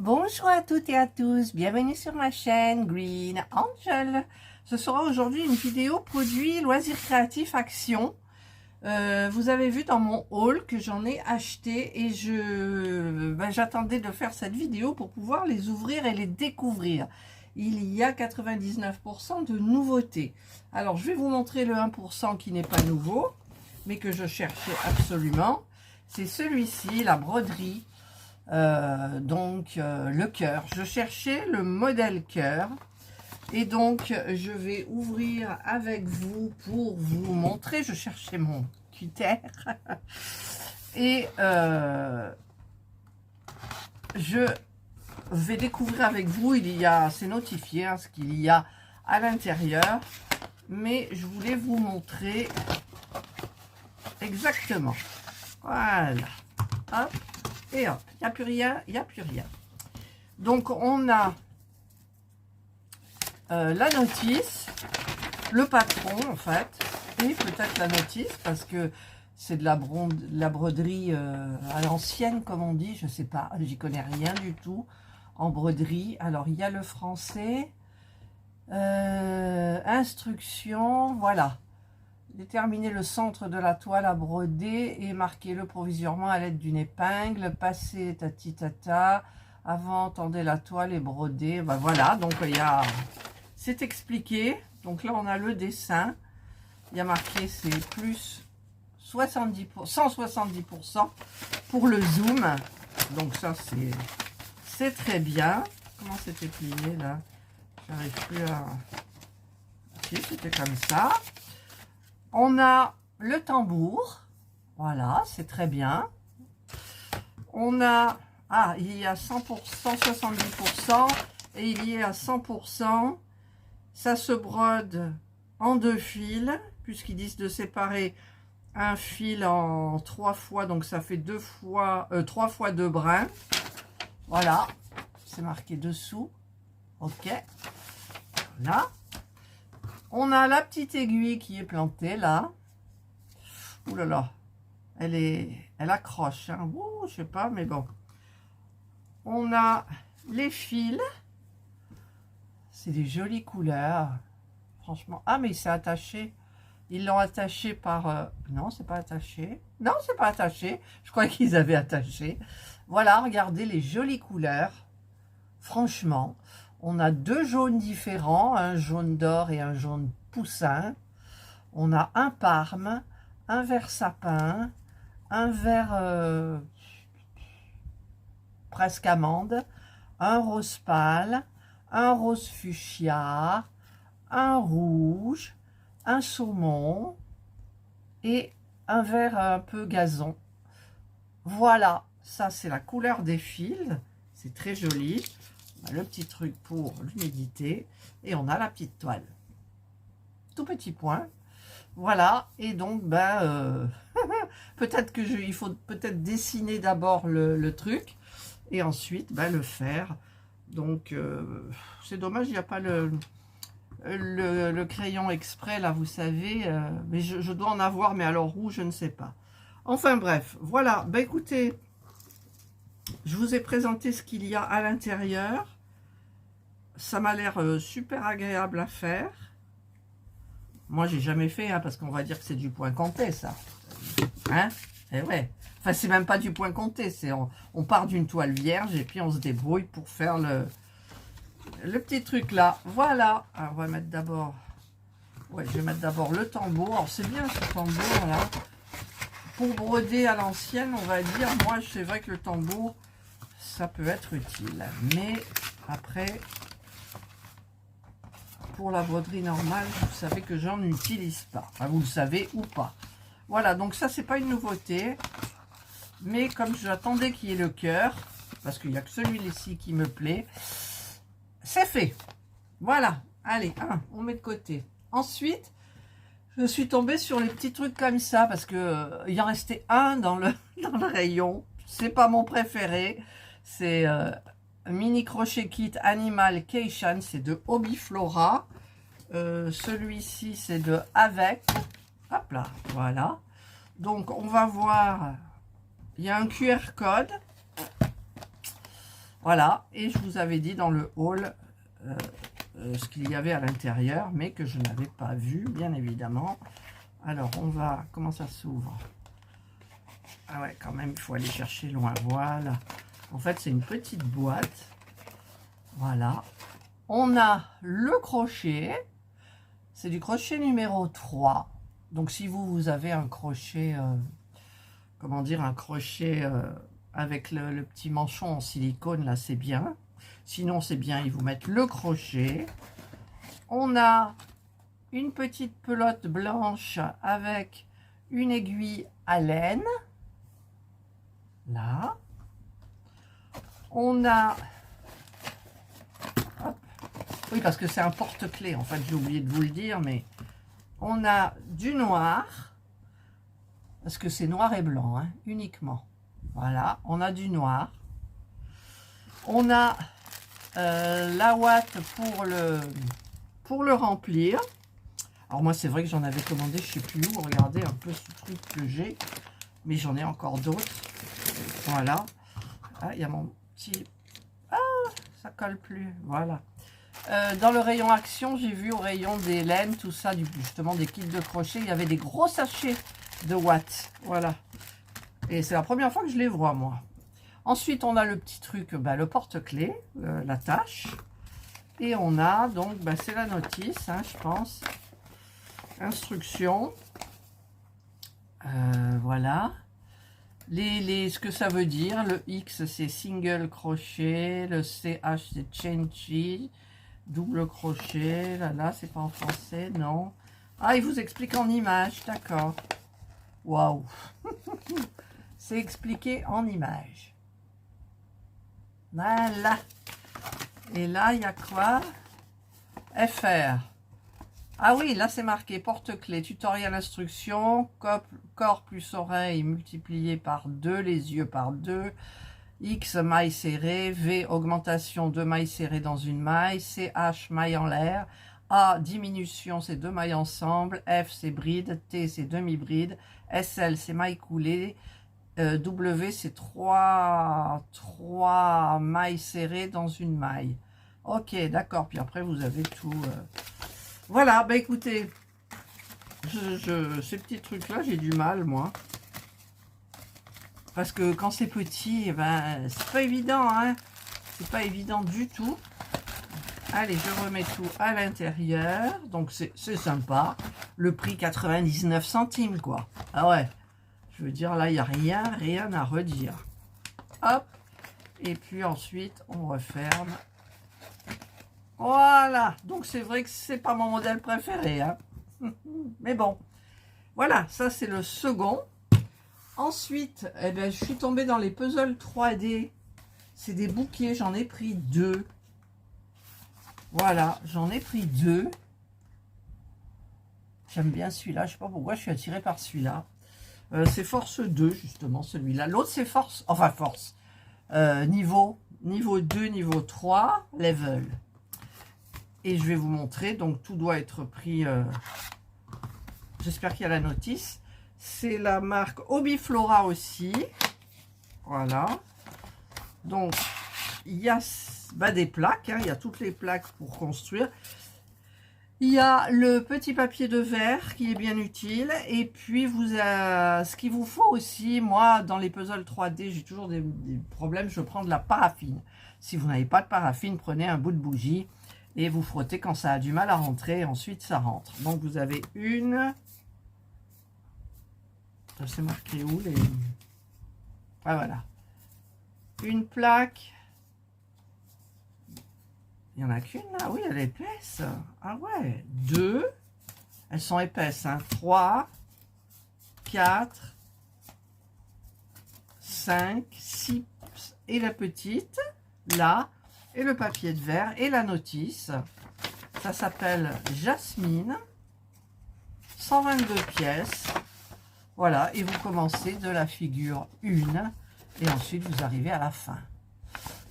Bonjour à toutes et à tous, bienvenue sur ma chaîne Green Angel. Ce sera aujourd'hui une vidéo produit loisirs créatifs action. Vous avez vu dans mon haul que j'en ai acheté et j'attendais de faire cette vidéo pour pouvoir les ouvrir et les découvrir. Il y a 99% de nouveautés. Alors je vais vous montrer le 1% qui n'est pas nouveau, mais que je cherchais absolument. C'est celui-ci, la broderie. Le cœur, je cherchais le modèle cœur et donc je vais ouvrir avec vous pour vous montrer. Je cherchais mon cutter et je vais découvrir avec vous. C'est notifié ce qu'il y a à l'intérieur, mais je voulais vous montrer exactement. Voilà, hop. Et hop, il n'y a plus rien, il n'y a plus rien. Donc, on a la notice, le patron, en fait, et peut-être la notice, parce que c'est de la broderie à l'ancienne, comme on dit, je ne sais pas, j'y connais rien du tout, en broderie. Alors, il y a le français, instruction, voilà. Déterminer le centre de la toile à broder et marquez-le provisoirement à l'aide d'une épingle. Passez tati tata. Avant, tendez la toile et brodez. Ben voilà, donc c'est expliqué. Donc là, on a le dessin. Il y a marqué c'est plus 170% pour le zoom. Donc ça, c'est très bien. Comment c'était plié là? J'arrive plus à... Ok, c'était comme ça. On a le tambour, voilà, c'est très bien. On a, il y a 100%, 170% et il y a 100%. Ça se brode en 2 fils, puisqu'ils disent de séparer un fil en 3 fois, donc ça fait 3 fois 2 brins. Voilà, c'est marqué dessous. Ok, voilà. On a la petite aiguille qui est plantée là. Ouh là là, elle accroche. Hein. Ouh, je sais pas, mais bon. On a les fils. C'est des jolies couleurs. Franchement. Ah, mais c'est attaché. Ils l'ont attaché par... Non, c'est pas attaché. Non, c'est pas attaché. Je crois qu'ils avaient attaché. Voilà, regardez les jolies couleurs. Franchement. On a 2 jaunes différents, un jaune d'or et un jaune poussin. On a un parme, un vert sapin, un vert presque amande, un rose pâle, un rose fuchsia, un rouge, un saumon et un vert un peu gazon. Voilà, ça c'est la couleur des fils, c'est très joli. On a le petit truc pour l'humidité et on a la petite toile. Tout petit point. Voilà, et donc peut-être que il faut peut-être dessiner d'abord le truc et ensuite le faire. Donc c'est dommage, il n'y a pas le crayon exprès là, vous savez, mais je dois en avoir, mais alors où, je ne sais pas. Enfin bref, voilà, écoutez, je vous ai présenté ce qu'il y a à l'intérieur. Ça m'a l'air super agréable à faire. Moi, j'ai jamais fait, hein, parce qu'on va dire que c'est du point compté, ça. Hein? Et ouais. Enfin, c'est même pas du point compté. On part d'une toile vierge et puis on se débrouille pour faire le petit truc là. Voilà. Alors, on va mettre d'abord... Ouais, je vais mettre d'abord le tambour. Alors, c'est bien ce tambour là. Pour broder à l'ancienne, on va dire. Moi, c'est vrai que le tambour, ça peut être utile. Mais après... Pour la broderie normale, vous savez que j'en utilise pas. Enfin, vous le savez ou pas. Voilà, donc ça, c'est pas une nouveauté. Mais comme j'attendais qu'il y ait le cœur, parce qu'il n'y a que celui-ci qui me plaît, c'est fait. Voilà, allez, on met de côté. Ensuite, je suis tombée sur les petits trucs comme ça, parce que il en restait un dans le rayon. C'est pas mon préféré. C'est... mini crochet kit animal Keishan, c'est de Hobbyflora. Celui-ci c'est de Avec. Hop là, voilà. Donc on va voir, il y a un QR code. Voilà, et je vous avais dit dans le haul ce qu'il y avait à l'intérieur, mais que je n'avais pas vu, bien évidemment. Alors, on va... Comment ça s'ouvre? Ah ouais, quand même, il faut aller chercher loin. Voilà. En fait, c'est une petite boîte. Voilà. On a le crochet. C'est du crochet numéro 3. Donc, si vous avez un crochet... comment dire, un crochet avec le petit manchon en silicone, là, c'est bien. Sinon, c'est bien, ils vous mettent le crochet. On a une petite pelote blanche avec une aiguille à laine. Là. On a... Hop. Oui, parce que c'est un porte-clés, en fait, j'ai oublié de vous le dire, mais on a du noir. Parce que c'est noir et blanc, hein, uniquement. Voilà, on a du noir. On a la ouate pour le remplir. Alors moi, c'est vrai que j'en avais commandé, je ne sais plus où. Regardez un peu ce truc que j'ai. Mais j'en ai encore d'autres. Voilà. Ah, il y a mon petit... Ah, ça colle plus. Voilà. Dans le rayon action, j'ai vu au rayon des laines, tout ça, justement des kits de crochet, il y avait des gros sachets de watts. Voilà. Et c'est la première fois que je les vois, moi. Ensuite, on a le petit truc, le porte-clés, la tâche. Et on a, donc, c'est la notice, hein, je pense. Instructions. Voilà. Ce que ça veut dire, le X, c'est single crochet. Le CH, c'est chainchy. Double crochet. Là, c'est pas en français, non. Ah, il vous explique en image, d'accord. Waouh. C'est expliqué en image. Voilà. Et là, il y a quoi? FR. Ah oui, là, c'est marqué porte-clés, tutoriel instruction, corps plus oreille multiplié par 2, les yeux par 2, X, maille serrée, V, augmentation de mailles serrées dans une maille, CH, maille en l'air, A, diminution, c'est 2 mailles ensemble, F, c'est bride, T, c'est demi-bride, SL, c'est maille coulée, W, c'est 3 mailles serrées dans une maille. Ok, d'accord, puis après, vous avez tout... Voilà, écoutez, ces petits trucs-là, j'ai du mal, moi. Parce que quand c'est petit, c'est pas évident, hein. C'est pas évident du tout. Allez, je remets tout à l'intérieur. Donc, c'est sympa. Le prix, 99 centimes, quoi. Ah ouais. Je veux dire, là, il n'y a rien à redire. Hop. Et puis ensuite, on referme. Voilà. Donc, c'est vrai que c'est pas mon modèle préféré, hein. Mais bon. Voilà, ça, c'est le second. Ensuite, je suis tombée dans les puzzles 3D. C'est des bouquets, j'en ai pris 2. Voilà, j'en ai pris 2. J'aime bien celui-là, je sais pas pourquoi je suis attirée par celui-là. C'est force 2, justement, celui-là. L'autre, c'est force, enfin force. Niveau 2, niveau 3, level. Et je vais vous montrer, donc tout doit être pris. J'espère qu'il y a la notice. C'est la marque Hobbyflora aussi. Voilà. Donc, il y a des plaques. Hein, il y a toutes les plaques pour construire. Il y a le petit papier de verre qui est bien utile. Et puis, ce qu'il vous faut aussi, moi, dans les puzzles 3D, j'ai toujours des problèmes. Je prends de la paraffine. Si vous n'avez pas de paraffine, prenez un bout de bougie et vous frottez quand ça a du mal à rentrer. Ensuite, ça rentre. Donc, vous avez une... C'est marqué où les... Ah, voilà. Une plaque. Il n'y en a qu'une là. Oui, elle est épaisse. Ah ouais. 2. Elles sont épaisses. Hein. 3, 4, 5, 6. Et la petite. Là. Et le papier de verre. Et la notice. Ça s'appelle Jasmine. 122 pièces. Voilà, et vous commencez de la figure 1 et ensuite vous arrivez à la fin.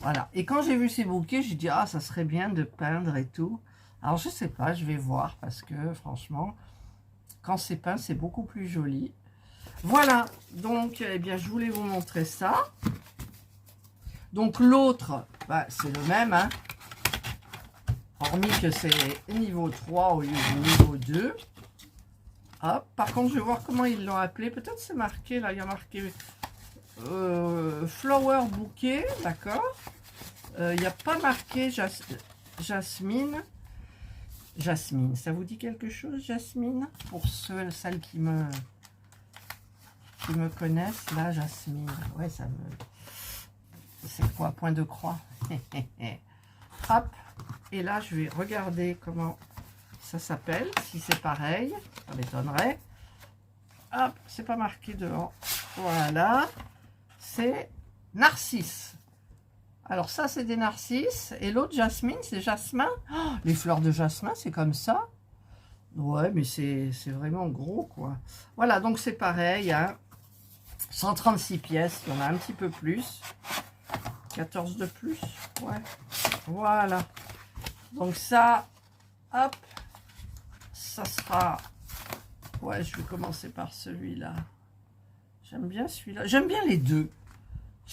Voilà, et quand j'ai vu ces bouquets, j'ai dit, ah, ça serait bien de peindre et tout. Alors, je sais pas, je vais voir parce que franchement, quand c'est peint, c'est beaucoup plus joli. Voilà, donc, eh bien, je voulais vous montrer ça. Donc l'autre, bah, c'est le même, hein, hormis que c'est niveau 3 au lieu de niveau 2. Hop, par contre, je vais voir comment ils l'ont appelé. Peut-être c'est marqué, là, il y a marqué Flower Bouquet, d'accord. Il n'y a pas marqué Jasmine. Jasmine, ça vous dit quelque chose, Jasmine? Pour celles qui me connaissent, là, Jasmine. Ouais, ça me... C'est quoi, point de croix? Hop, et là, je vais regarder comment ça s'appelle, si c'est pareil, ça m'étonnerait. Hop, c'est pas marqué dehors. Voilà, c'est Narcisse. Alors ça, c'est des narcisses. Et l'autre, Jasmine, c'est jasmin. Oh, les fleurs de jasmin, c'est comme ça. Ouais, mais c'est vraiment gros, quoi. Voilà, donc c'est pareil, hein. 136 pièces, il y en a un petit peu plus. 14 de plus, ouais. Voilà. Donc ça, hop, ça sera... Ouais, je vais commencer par celui-là. J'aime bien celui-là. J'aime bien les deux.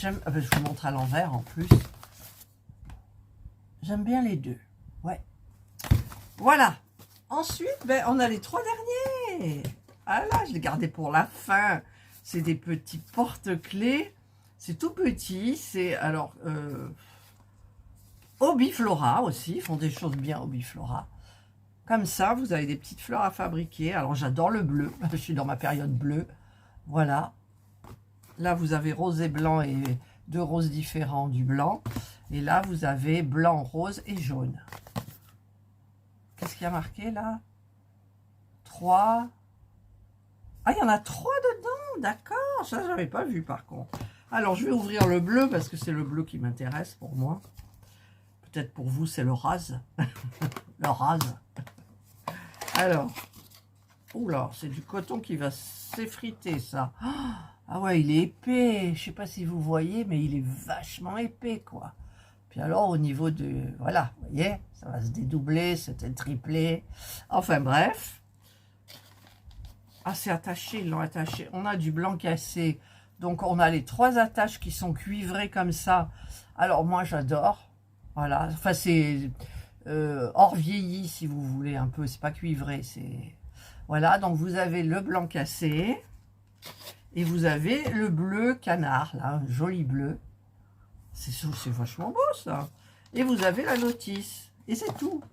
Ah ben, je vous montre à l'envers en plus. J'aime bien les deux. Ouais. Voilà. Ensuite, ben, on a les 3 derniers. Ah là, je l'ai gardé pour la fin. C'est des petits porte-clés. C'est tout petit. C'est alors Hobbyflora aussi. Ils font des choses bien Hobbyflora. Comme ça, vous avez des petites fleurs à fabriquer. Alors, j'adore le bleu. Je suis dans ma période bleue. Voilà. Là, vous avez rose et blanc et 2 roses différents du blanc. Et là, vous avez blanc, rose et jaune. Qu'est-ce qu'il y a marqué là? 3. Ah, il y en a 3 dedans. D'accord. Ça, je n'avais pas vu par contre. Alors, je vais ouvrir le bleu parce que c'est le bleu qui m'intéresse pour moi. Peut-être pour vous, c'est le rase. Le rase. Alors. Oula, c'est du coton qui va s'effriter, ça. Ah ouais, il est épais. Je sais pas si vous voyez, mais il est vachement épais, quoi. Puis alors, au niveau de... Voilà, vous voyez, ça va se dédoubler, c'était triplé. Enfin, bref. Ah, c'est attaché, ils l'ont attaché. On a du blanc cassé. Donc, on a les 3 attaches qui sont cuivrées comme ça. Alors, moi, j'adore. Voilà. Enfin, c'est hors vieilli, si vous voulez, un peu. C'est pas cuivré, c'est... Voilà, donc vous avez le blanc cassé. Et vous avez le bleu canard, là, un joli bleu. C'est vachement beau, ça. Et vous avez la notice. Et c'est tout.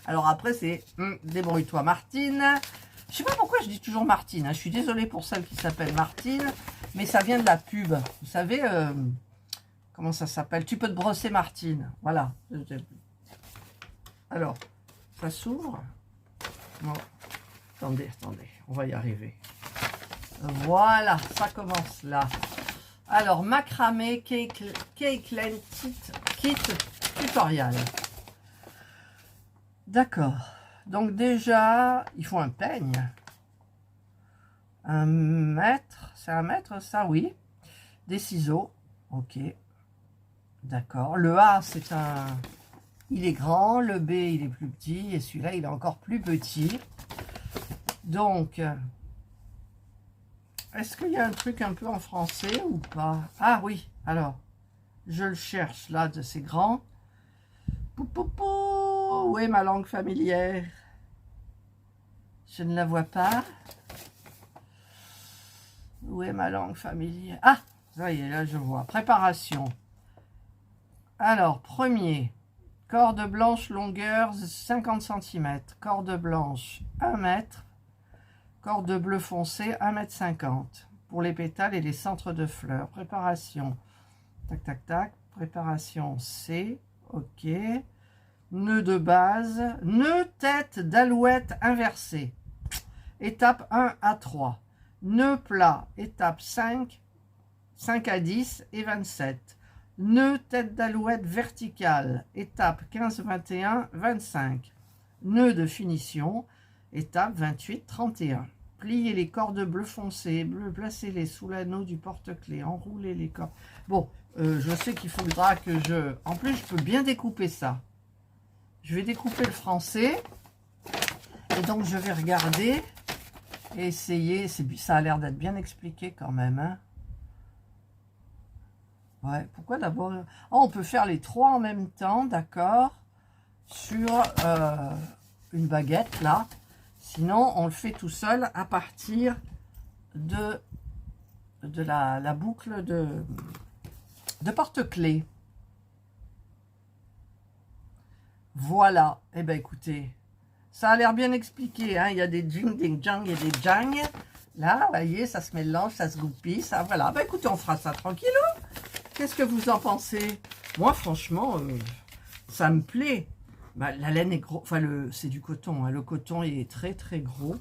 Alors après, c'est débrouille-toi, Martine. Je sais pas pourquoi je dis toujours Martine. Hein. Je suis désolée pour celle qui s'appelle Martine. Mais ça vient de la pub. Vous savez, comment ça s'appelle? Tu peux te brosser, Martine. Voilà. Alors, ça s'ouvre. Bon. Attendez, on va y arriver. Voilà, ça commence là. Alors, macramé, cake lane kit tutorial. D'accord. Donc déjà, il faut un peigne. 1 mètre, c'est 1 mètre ça, oui. Des ciseaux, ok. D'accord. Le A, c'est un... Il est grand, le B, il est plus petit, et celui-là, il est encore plus petit. Donc, est-ce qu'il y a un truc un peu en français ou pas? Ah oui, alors, je le cherche là, de ces grands. Où est ma langue familière? Je ne la vois pas. Où est ma langue familière? Ah, ça y est, là je vois. Préparation. Alors, premier, corde blanche, longueur 50 cm. Corde blanche, 1 mètre. Corde bleu foncé, 1,50 m. Pour les pétales et les centres de fleurs. Préparation. Tac, tac, tac. Préparation C. Ok. Nœud de base. Nœud tête d'alouette inversée. Étape 1 à 3. Nœud plat. Étape 5. 5 à 10 et 27. Nœud tête d'alouette verticale. Étape 15, 21, 25. Nœud de finition. Étape 28, 31. Pliez les cordes bleu foncé, bleu, placez-les sous l'anneau du porte-clés, enroulez les cordes. Bon, je sais qu'il faudra que je... En plus, je peux bien découper ça. Je vais découper le français. Et donc, je vais regarder et essayer. Ça a l'air d'être bien expliqué quand même. Hein. Ouais, pourquoi d'abord... Oh, on peut faire les 3 en même temps, d'accord, sur une baguette, là. Sinon, on le fait tout seul à partir de la boucle de porte-clés. Voilà. Eh bien, écoutez, ça a l'air bien expliqué, hein. Il y a des jing, des jang et des jang. Là, vous voyez, ça se mélange, ça se goupille, ça, voilà. Ben, écoutez, on fera ça tranquillou. Qu'est-ce que vous en pensez? Moi, franchement, ça me plaît. Bah, la laine est gros, enfin, c'est du coton, hein. Le coton est très, très gros.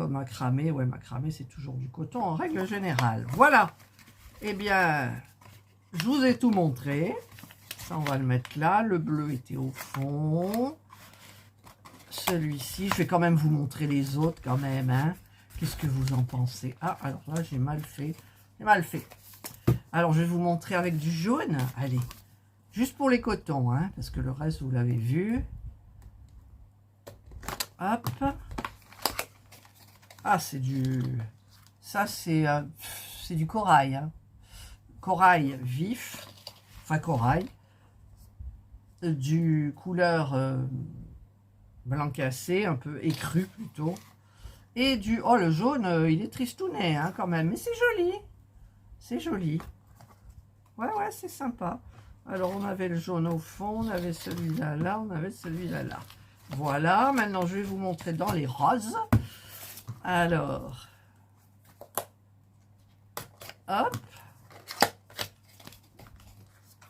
Macramé, ouais, macramé, c'est toujours du coton en règle générale. Voilà. Eh bien, je vous ai tout montré. Ça, on va le mettre là. Le bleu était au fond. Celui-ci, je vais quand même vous montrer les autres quand même, hein. Qu'est-ce que vous en pensez? Ah, alors là, j'ai mal fait. J'ai mal fait. Alors, je vais vous montrer avec du jaune. Allez, juste pour les cotons, hein, parce que le reste, vous l'avez vu. Hop. Ah, c'est du... Ça, c'est du corail, hein. Corail vif. Enfin, corail. Du couleur blanc cassé, un peu écru plutôt. Et du... Oh, le jaune, il est tristounet, hein, quand même. Mais c'est joli. C'est joli. Ouais, ouais, c'est sympa. Alors, on avait le jaune au fond, on avait celui-là, là, on avait celui-là, là. Voilà, maintenant, je vais vous montrer dans les roses. Alors, hop.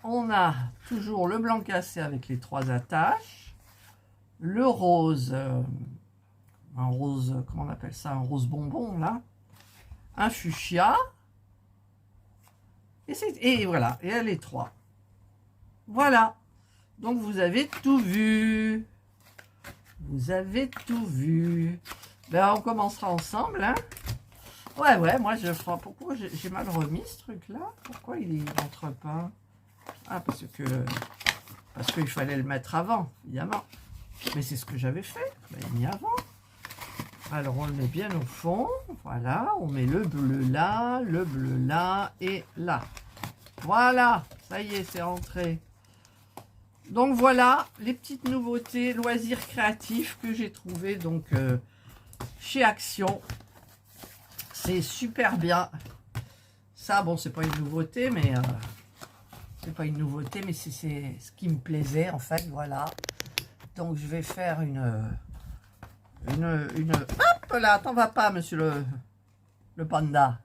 On a toujours le blanc cassé avec les 3 attaches. Le rose, un rose, comment on appelle ça? Un rose bonbon, là. Un fuchsia. Et voilà, et les 3. Voilà. Donc, vous avez tout vu. Vous avez tout vu. Ben, on commencera ensemble, hein. Ouais, ouais, moi, je ferai... Pourquoi j'ai mal remis, ce truc-là? Pourquoi il rentre pas? Ah, parce qu'il fallait le mettre avant, évidemment. Mais c'est ce que j'avais fait. Je l'avais mis avant. Alors, on le met bien au fond. Voilà, on met le bleu là, et là. Voilà, ça y est, c'est rentré. Donc, voilà les petites nouveautés loisirs créatifs que j'ai trouvées donc, chez Action. C'est super bien. Ça, bon, c'est pas une nouveauté, mais... c'est pas une nouveauté, mais c'est ce qui me plaisait, en fait, voilà. Donc, je vais faire Hop là, t'en vas pas, monsieur le panda.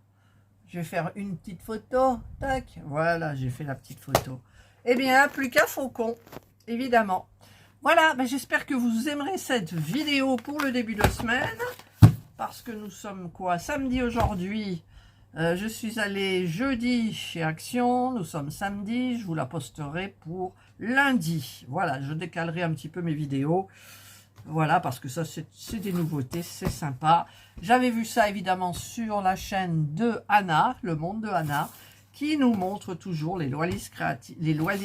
Je vais faire une petite photo. Tac, voilà, j'ai fait la petite photo. Eh bien, plus qu'un faucon, évidemment. Voilà, ben j'espère que vous aimerez cette vidéo pour le début de semaine. Parce que nous sommes quoi? Samedi aujourd'hui. Je suis allée jeudi chez Action. Nous sommes samedi. Je vous la posterai pour lundi. Voilà, je décalerai un petit peu mes vidéos. Voilà, parce que ça, c'est des nouveautés, c'est sympa. J'avais vu ça, évidemment, sur la chaîne de Anna, Le Monde de Anna, qui nous montre toujours les loisirs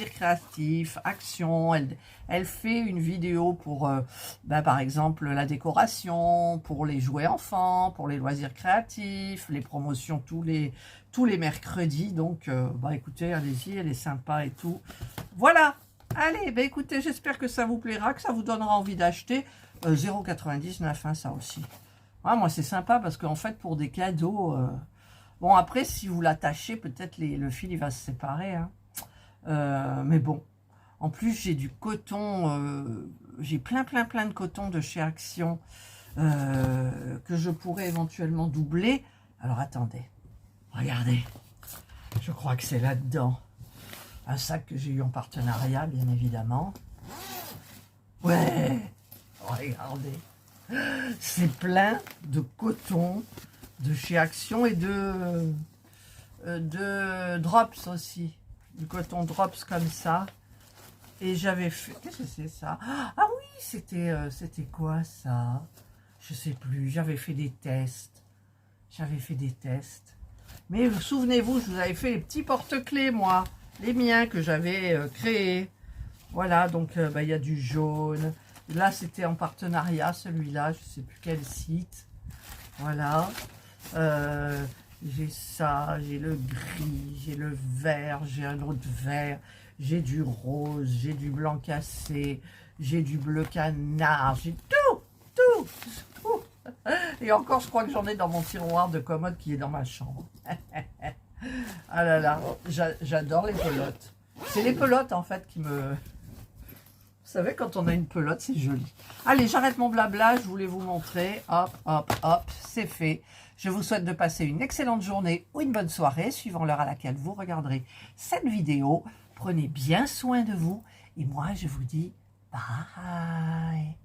créatifs, Action. Elle fait une vidéo pour, par exemple, la décoration, pour les jouets enfants, pour les loisirs créatifs, les promotions tous les mercredis. Donc, écoutez, allez-y, elle est sympa et tout. Voilà. Allez, écoutez, j'espère que ça vous plaira, que ça vous donnera envie d'acheter. 0,99, hein, ça aussi. Ouais, moi, c'est sympa parce qu'en fait, pour des cadeaux... Bon, après, si vous l'attachez, peut-être le fil, il va se séparer. Hein. Mais bon, en plus, j'ai du coton. J'ai plein de coton de chez Action que je pourrais éventuellement doubler. Alors, attendez. Regardez. Je crois que c'est là-dedans. Un sac que j'ai eu en partenariat, bien évidemment. Ouais, regardez. C'est plein de coton de chez Action et de drops aussi. Du coton drops comme ça. Et j'avais fait... Qu'est-ce que c'est ça? Ah oui, c'était quoi ça? Je sais plus. J'avais fait des tests. Mais souvenez-vous, je vous avais fait les petits porte-clés, moi. Les miens que j'avais créés. Voilà, donc il y a du jaune. Là, c'était en partenariat, celui-là. Je ne sais plus quel site. Voilà. J'ai ça, j'ai le gris, j'ai le vert, j'ai un autre vert, j'ai du rose, j'ai du blanc cassé, j'ai du bleu canard, j'ai tout. Et encore, je crois que j'en ai dans mon tiroir de commode qui est dans ma chambre. Ah là là, j'adore les pelotes. C'est les pelotes en fait qui me... Vous savez, quand on a une pelote, c'est joli. Allez, j'arrête mon blabla, je voulais vous montrer. Hop, hop, hop, c'est fait. Je vous souhaite de passer une excellente journée ou une bonne soirée, suivant l'heure à laquelle vous regarderez cette vidéo. Prenez bien soin de vous et moi, je vous dis bye.